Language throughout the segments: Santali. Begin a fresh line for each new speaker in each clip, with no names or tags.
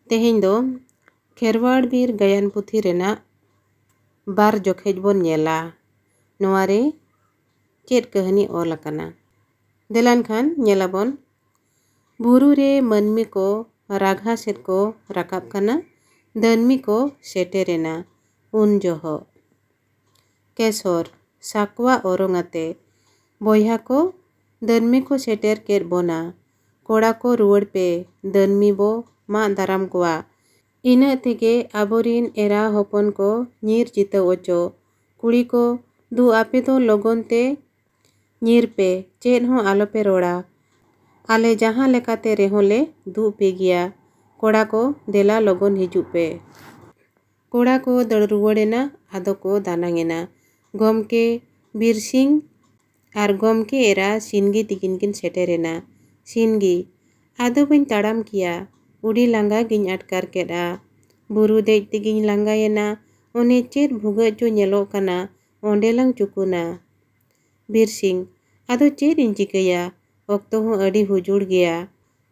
तेहेñ दो खेरवाड़ बीर गायन पुथी रेना बार जोखेज बोन नेला नोवारे चेद कहनी ऑल अकाना देलान खान नेलाबोन बुरु रे मनमी को राघा सेट को राकाब काना दनमी को सेटेरेना उन जोहो केसर साकवा ओरोंगाते बोया को दनमी को सेटेर केर बोना कोड़ा को रुवड़ पे दनमी बो मा दाराम कोआ इना तेगे आबोरिन एरा होपन को नीर जिता ओचो कुड़ी को दु आपे तो लोगोन ते नीर पे चेद हो आलो पे रोड़ा आले जहाँ लेकाते रेहोले दु पे गिया कोड़ा को देला लोगोन हिजू पे कोड़ा को दड़ रुवड़ेना आदो को दानांगेना गोमके बिरसिंग आर गोमके एरा सिनगी तिकिन किन सेटेरेना सिनगी आदो बइन ताड़ाम किया उड़ी लांगा गिन अटकार केड़ा बुरु देज तिगिन लांगायेना ओने चेद भुगा जो नेलो काना ओंडेलांग चुकुना बिरसिंग आदो चेद इन चिकया ऑक्तो हो अड़ी हुजुड़ गया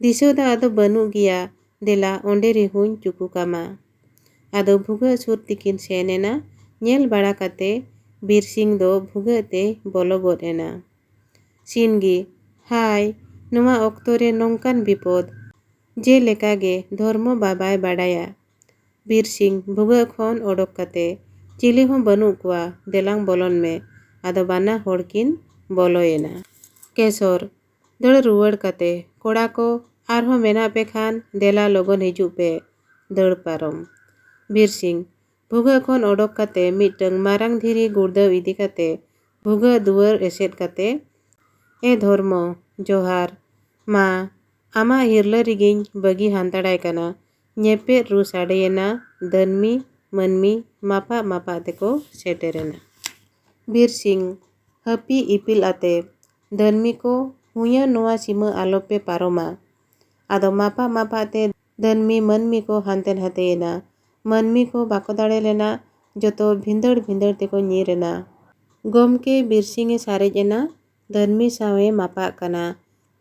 दिसो दा आदो बनू गया देला ओंडे रिहुन चुकु कामा आदो भुगा सुर तिकिन सेनेना नेल बाड़ा काते बिरसिंग दो भुगा ते बोलो गोद एना सिनगी हाय नुमा ऑक्तो रे नोंकान विपद जे लेकागे धर्म बाबाय बाड़ाया बिरसिंग भुगा खोन ओडोक काते चिली हो बनू कुआ देलांग बोलोन में आदो बाना होड़किन बोलोयेना केसर दड़ रुवड़ काते कोड़ा को आरहो मेना पे खान देला लोगोन हिजू पे दड़ पारम बिरसिंग भुगा खोन ओडोक काते मिटंग मारांग धीरी गुर्दाव इदी काते भुगा दुवर एसेट काते ए धर्म जोहार मा आमा हिरला रिगिन बगी हांताड़ाय काना नेपे रू साड़ेयेना दनमी मनमी मापा मापा तेको सेटेरेना बिरसिंग हपी इपिल आते दनमी को हुया नोआ सीमा आलोपे पारोमा आदो मापा मापा ते दनमी मनमी को हांतेन हतेयेना मनमी को बाको दाड़े लेना जोतो भिंदड़ भिंदड़ तेको नीरेना गोमके बिरसिंगे सारेजेना दनमी सावे मापा काना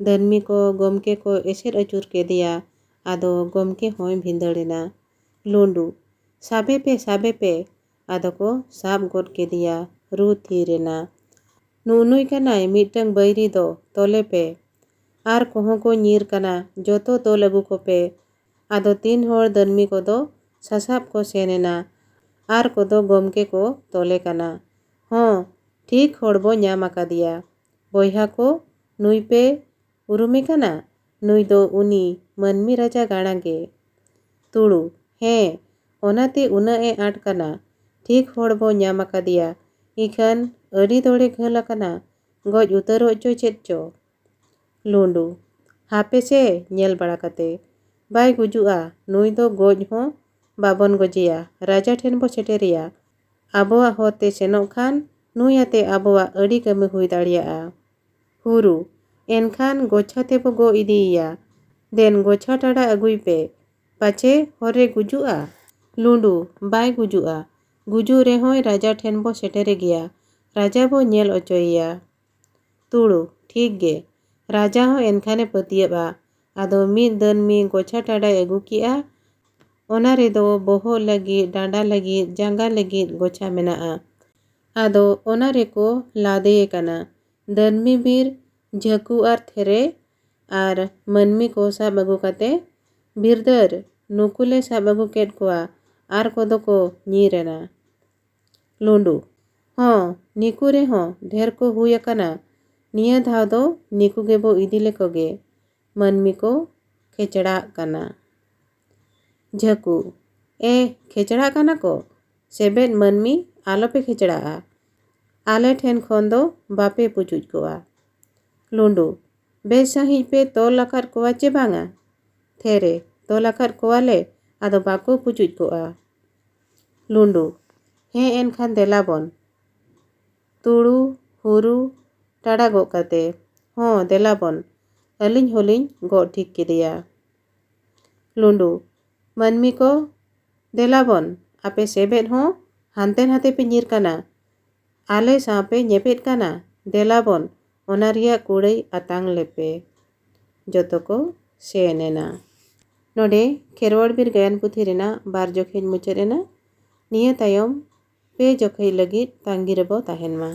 दनमी को गोमके को एसेर अचूर के दिया आदो गोमके होय भिंदड़ेना लुंडू साबे पे आदो को साब गोद के दिया रू थीरेना नुनुई कानाय मिटंग बैरी दो तोले पे आर कोहों को नीर काना जोतो तो लगू को पे आदो तीन होड़ दनमी को दो सासाब को सेनेना आर को दो गोमके को तोले काना हों ठीक होड़बो न्याम आका दिया बोया को नुई पे उरुमे काना नुई दो उनी मनमी राजा गाणागे तुड़ू हे ओनाते उना ए आट काना ठीक होड़बो न्याम आका दिया इखान अड़ी दौड़े घल काना गज उतरो चो चेद चो लुंडू हापे से नेल बड़ा काते बाय गुजुआ नुई दो गज हो बाबन गजिया राजा ठेन बो सेटेरिया आबोआ होते सेनोक खान नुई आते आबोआ अड़ी कमी हुई दाड़ियाआ हुरु एनखान गोछा ते बो गो इदिया देन गोछा टाड़ा अगुई पे पाछे होरे गुजुआ लुंडू बाय गुजुआ गुजू रे होय राजा ठेन बो सेटेरे गया राजा बो नेल ओचोइया तुड़ू ठीक गे राजा हो एनखाने पतियबा आदो मिद दनमी गोछा टाड़ाय अगू किया ओना रेदो बोहो लगी डांडा लगी जांगा लगी गोछा मेनाआ आदो ओना रेको लादेये काना दनमी बीर झकू आर थेरे आर मनमी को साब अगू काते बिरदर नुकुले साब अगू केट कोआ आर कोदो को नीरेना लुंडू हों निकू रे हों ढेर को हुई काना निया धाव दो निकू गेबो इदिले कोगे मनमी को खेचड़ा काना झकू ए खेचड़ा काना को सेबेद मनमी आलोपे खेचड़ा आले ठेन खोन दो बापे पुचुज कोआ लुंडू बेस सही पे तोल आकार कोआ चे बांगा थेरे तोल आकार कोआले आदो बाको पुचुज कोआ लुंडू हे एनखान देलाबोन तुड़ू हुरु टाड़ा गो काते हों देलाबोन अलिंग होलिंग गो ठीक के दिया लुंडू मनमी को देलाबोन आपे सेबेद हों हांतेन हाते पे नीर काना आले सापे नेपेद काना देलाबोन ओना रिया कुड़ई अतांग लेपे जोतो को सेनेना। नोडे खेरवाड़ बीर गायन पुथी रेना बार जोखेज मुचाद एना। निया तायम पे जोखेज लगिद तांगी रेबो ताहेन मा।